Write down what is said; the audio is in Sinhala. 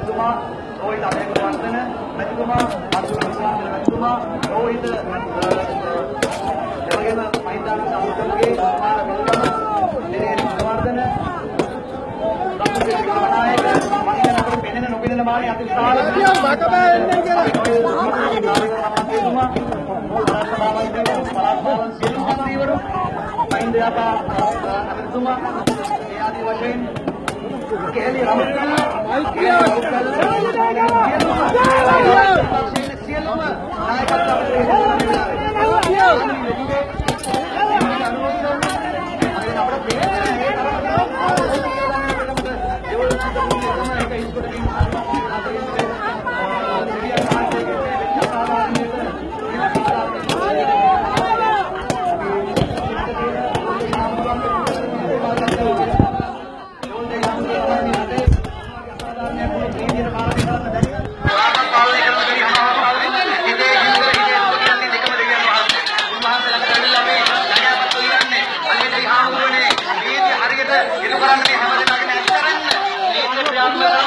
මැතිතුමා රෝහිත අබේගුණවර්ධන මැතිතුමා අතුරු විශ්වාසන මැතිතුමා රෝහිත එවැගේම මහින්දාන සම්මුඛගේ සමාන වෙනකම දිනේෂ් විශ්වවර්ධන රත්නසිරි වික්‍රමනායක මහින්දන අපට පෙනෙන නොපෙනෙන මානේ අතිශාල මහින්දයාපා අමරතුමා ඒ ආදී වශයෙන් केली रमकल सियलम ඉදිරි කරන්නේ හැම දෙනාගේම ඇත්තරන්න